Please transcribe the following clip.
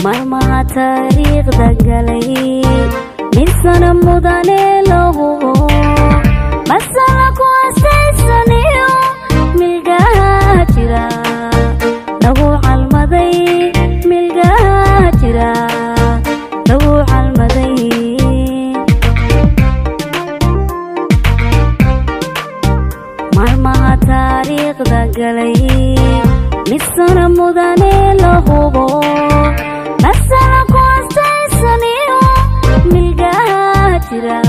maalmaha taariikhda galay min sana mudane lahu masala ku astaysaniyo milgaha jira lagu calmaday milgaha jira lagu calmaday maalmaha taariikhda galay min sana mudane lahu masala ku astaysaniyo milgaha jira